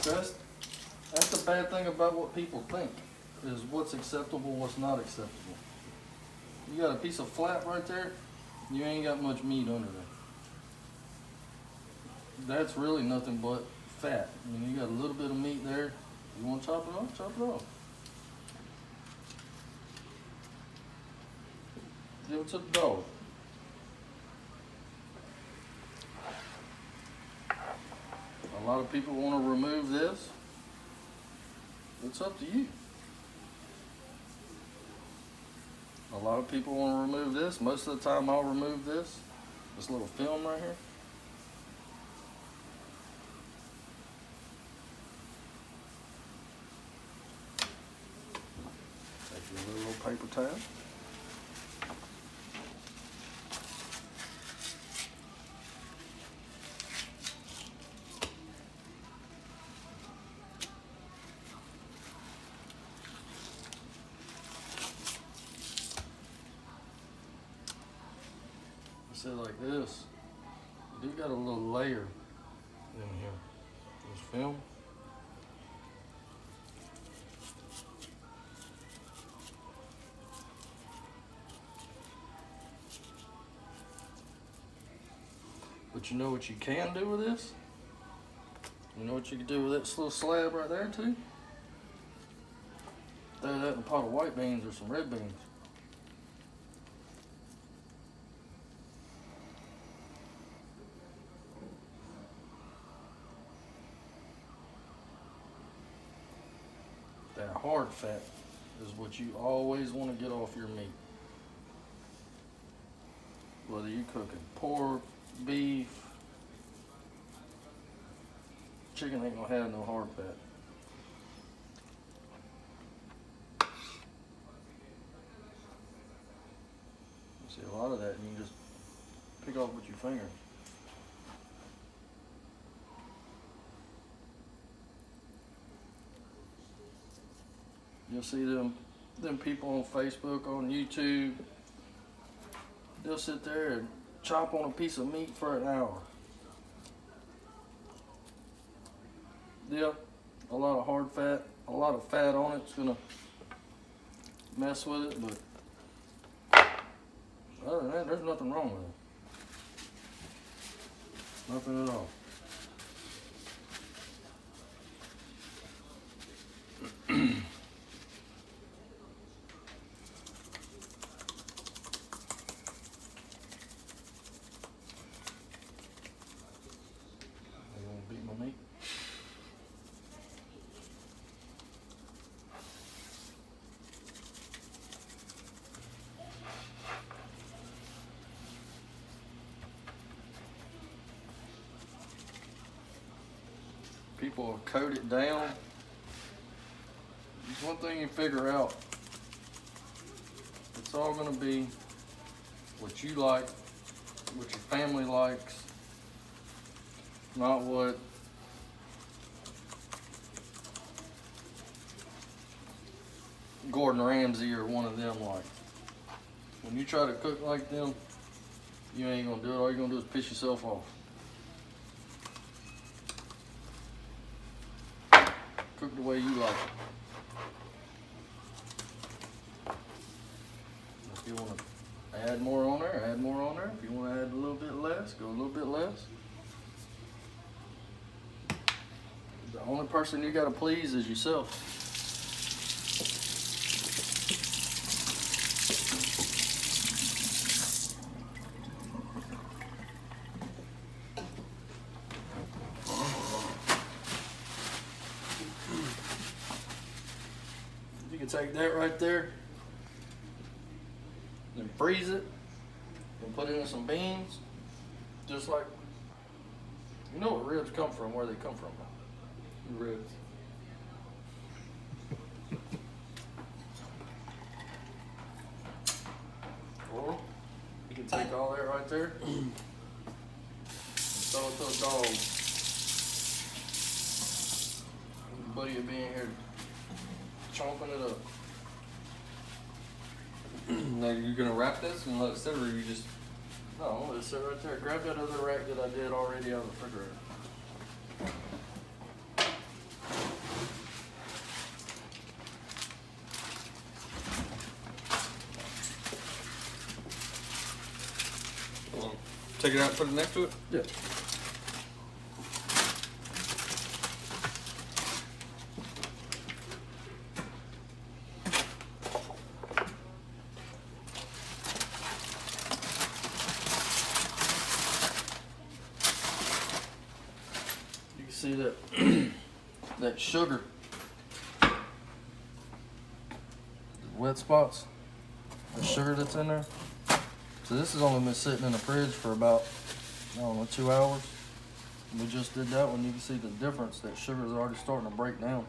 That's the bad thing about what people think, is what's acceptable, what's not acceptable. You got a piece of flat right there, you ain't got much meat under there. That's really nothing but fat. I mean, you got a little bit of meat there. You want to chop it off? Chop it off. Give it to the dog. A lot of people want to remove this. It's up to you. A lot of people want to remove this. Most of the time I'll remove this little film right here. Take your little paper towel. Say like this, you do got a little layer in here. This film. But you know what you can do with this? You know what you can do with this little slab right there too? Throw that in a pot of white beans or some red beans. That hard fat is what you always want to get off your meat. Whether you're cooking pork, beef, chicken ain't gonna have no hard fat. See, a lot of that you can just pick off with your finger. You'll see them people on Facebook, on YouTube, they'll sit there and chop on a piece of meat for an hour. Yeah, a lot of hard fat, a lot of fat on it's gonna mess with it, but other than that, there's nothing wrong with it. Nothing at all. People will coat it down. There's one thing you figure out. It's all going to be what you like, what your family likes, not what Gordon Ramsay or one of them like. When you try to cook like them, you ain't going to do it. All you're going to do is piss yourself off. Cook the way you like it. If you want to add more on there, add more on there. If you want to add a little bit less, go a little bit less. The only person you got to please is yourself. You can take that right there and freeze it and put it in some beans, just like, you know what ribs come from, where they come from. Ribs. Or you can take all that right there and throw it to a dog. Buddy will be in here chomping it up. Now you're gonna wrap this and let it sit, or you just? No, I'm gonna let it sit right there. Grab that other rack that I did already out of the refrigerator. take it out and put it next to it? Yeah. You can see that that sugar, wet spots, the sugar that's in there. So this has only been sitting in the fridge for about, I don't know, 2 hours. We just did that one. You can see the difference. That sugar is already starting to break down.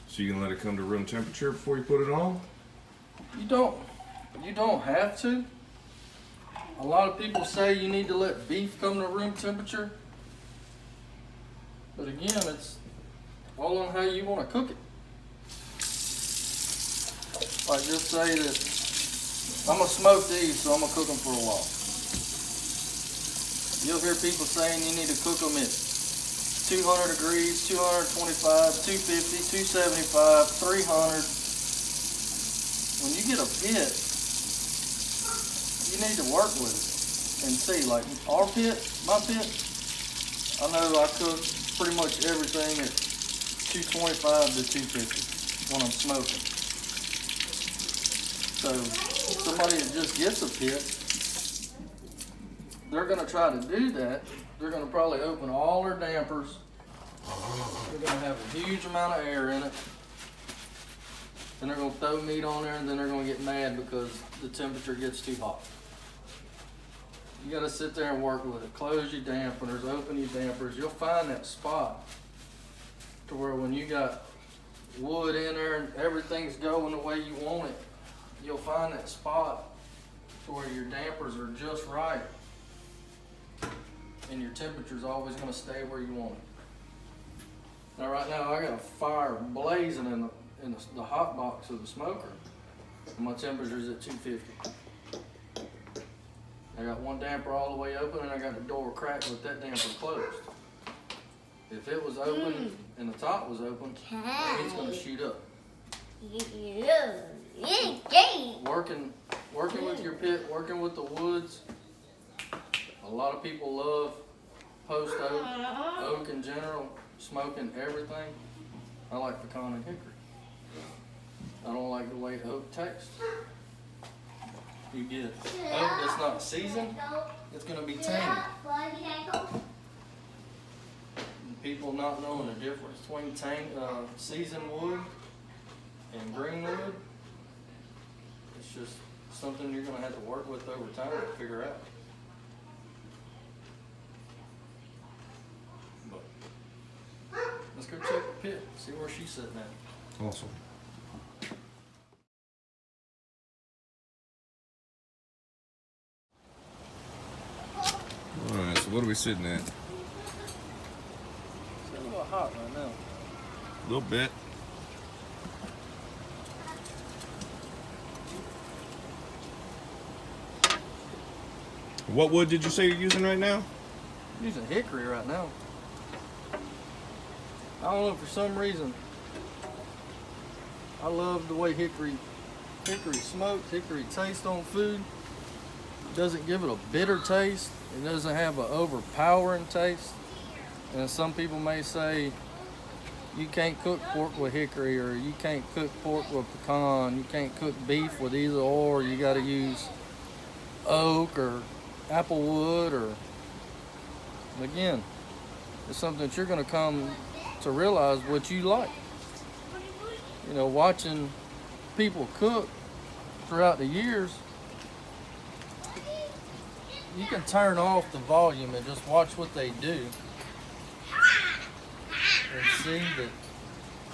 So you can let it come to room temperature before you put it on? You don't have to. A lot of people say you need to let beef come to room temperature. But again, it's all on how you want to cook it. Like just say that I'm gonna smoke these, so I'm gonna cook them for a while. You'll hear people saying you need to cook them at 200 degrees, 225, 250, 275, 300. When you get a pit, you need to work with it and see. Like our pit, my pit, I know I cook pretty much everything at 225 to 250 when I'm smoking. So somebody that just gets a pit, they're gonna try to do that. They're gonna probably open all their dampers. They're gonna have a huge amount of air in it. Then they're gonna throw meat on there, and then they're gonna get mad because the temperature gets too hot. You gotta sit there and work with it. Close your dampeners, open your dampers. You'll find that spot to where when you got wood in there and everything's going the way you want it, you'll find that spot to where your dampers are just right. And your temperature's always gonna stay where you want it. Now right now I got a fire blazing in the hot box of the smoker. And my temperature's at 250. I got one damper all the way open and I got the door cracked with that damper closed. If it was open and the top was open, it's gonna shoot up. Working with your pit, working with the woods. A lot of people love post oak in general, smoking everything. I like pecan and hickory. I don't like the way oak tastes. You get oak that's not seasoned, it's gonna be tangy. And people not knowing the difference between seasoned wood and green wood, it's just something you're gonna have to work with over time to figure out. But let's go check the pit, see where she's sitting at. Awesome. Alright, so what are we sitting at? It's a little hot right now. A little bit. What wood did you say you're using right now? I'm using hickory right now. I don't know, for some reason, I love the way hickory smokes, hickory tastes on food. It doesn't give it a bitter taste. It doesn't have an overpowering taste. And some people may say, you can't cook pork with hickory, or you can't cook pork with pecan, you can't cook beef with either or, you gotta use oak or apple wood, or, again, it's something that you're gonna come to realize what you like. You know, watching people cook throughout the years, you can turn off the volume and just watch what they do and see that,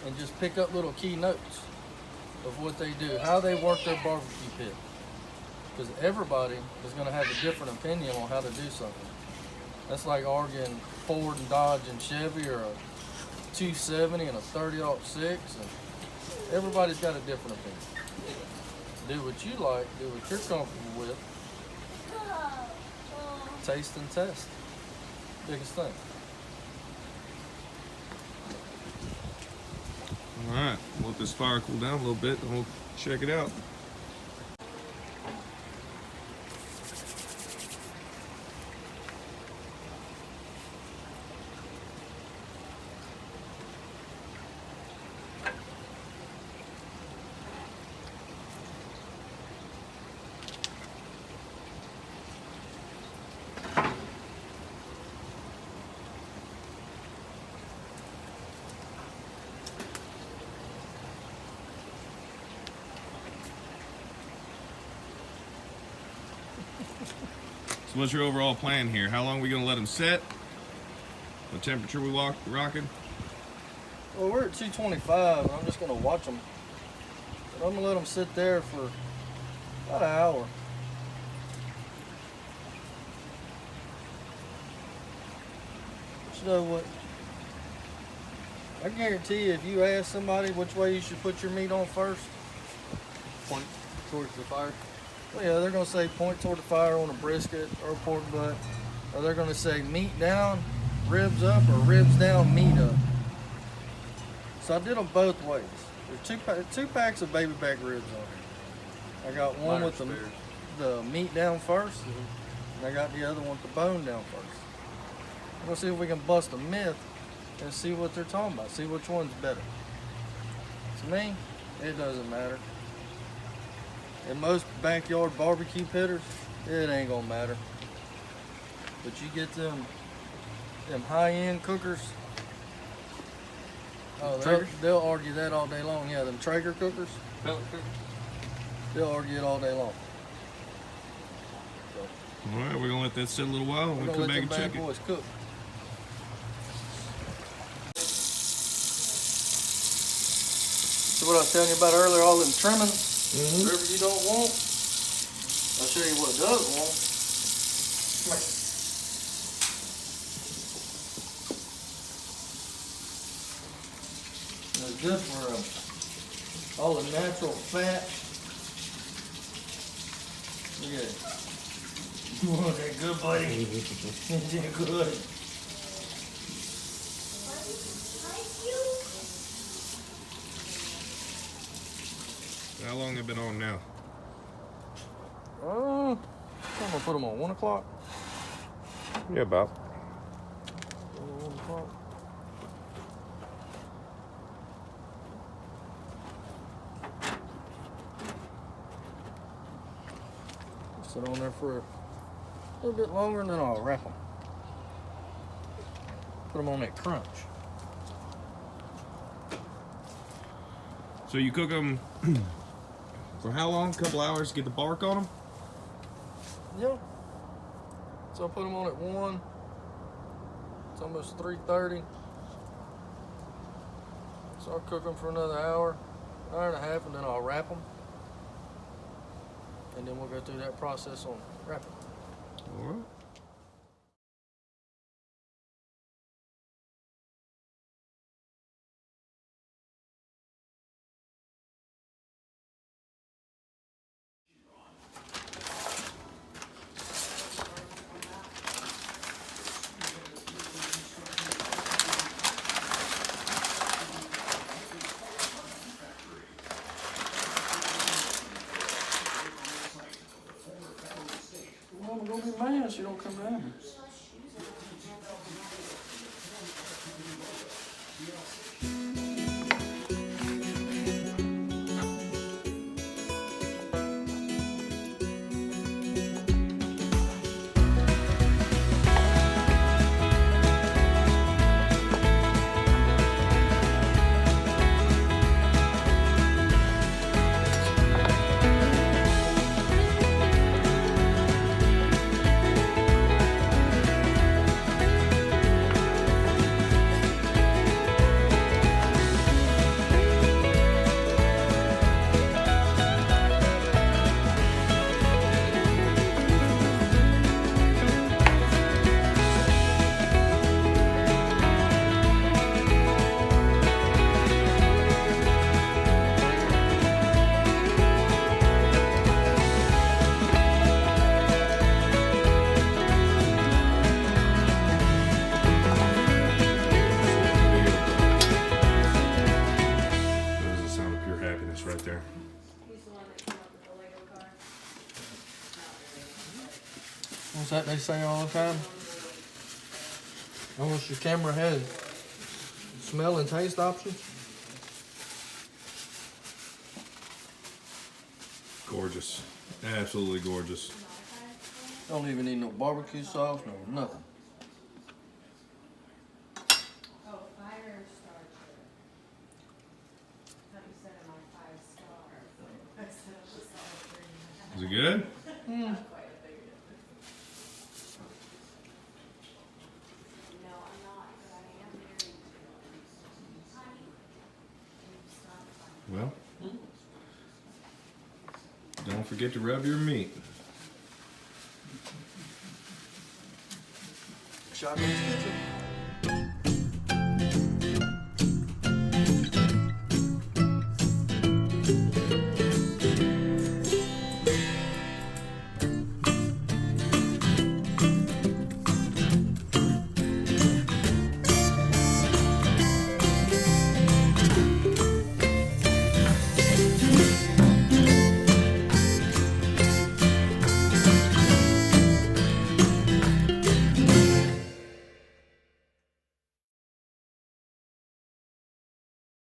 and just pick up little key notes of what they do, how they work their barbecue pit. Because everybody is going to have a different opinion on how to do something. That's like arguing Ford and Dodge and Chevy, or a 270 and a 30-06. And everybody's got a different opinion. Do what you like, do what you're comfortable with. taste and test. Biggest thing. All right, we'll let this fire cool down a little bit, and we'll check it out. So what's your overall plan here? How long are we gonna let them set? What temperature we rocking? Well, we're at 225, and I'm just gonna watch them. But I'm gonna let them sit there for about an hour. But you know what? I guarantee you, if you ask somebody which way you should put your meat on first, Point towards the fire. well, yeah, they're gonna say point toward the fire on a brisket or a pork butt, or they're gonna say meat down, ribs up, or ribs down, meat up. So I did them both ways. There's two packs of baby back ribs on here. I got one Mine are with spares. the meat down first, and I got the other one with the bone down first. We're gonna see if we can bust a myth and see what they're talking about. See which one's better. To me, it doesn't matter. In most backyard barbecue pitters, it ain't gonna matter. But you get them high-end cookers, oh, they'll argue that all day long. Yeah, them Traeger cookers, Pellet cooker. they'll argue it all day long. All right, we're gonna let that sit a little while, and We're we'll gonna come let back them and bad check it. boys cook. So what I was telling you about earlier, all them trimmings, whatever you don't want, I'll show you what it does want. Come here. And it's good for all the natural fat. Look at it. Oh, that good, buddy. That's good. How long have they been on now? I'm gonna put them on 1 o'clock. Yeah, about. 1 o'clock. Sit on there for a little bit longer, and then I'll wrap them. Put them on that crunch. So you cook them for how long? A couple hours to get the bark on them? Yeah. So I put them on at 1. It's almost 3:30. So I'll cook them for another hour and a half, and then I'll wrap them. And then we'll go through that process on wrapping. All right. Mama gonna be mad. She don't that they say all the time? I wish your camera had smell and taste options. Gorgeous. Absolutely gorgeous. Don't even need no barbecue sauce, no nothing. Oh, fire starter. Thought you said I'm on 5-star. I said it was all 3. Is it good? Not quite a big difference. No, I'm not, but I am married to Honey. Well, don't forget to rub your meat. Shotgun's kitchen.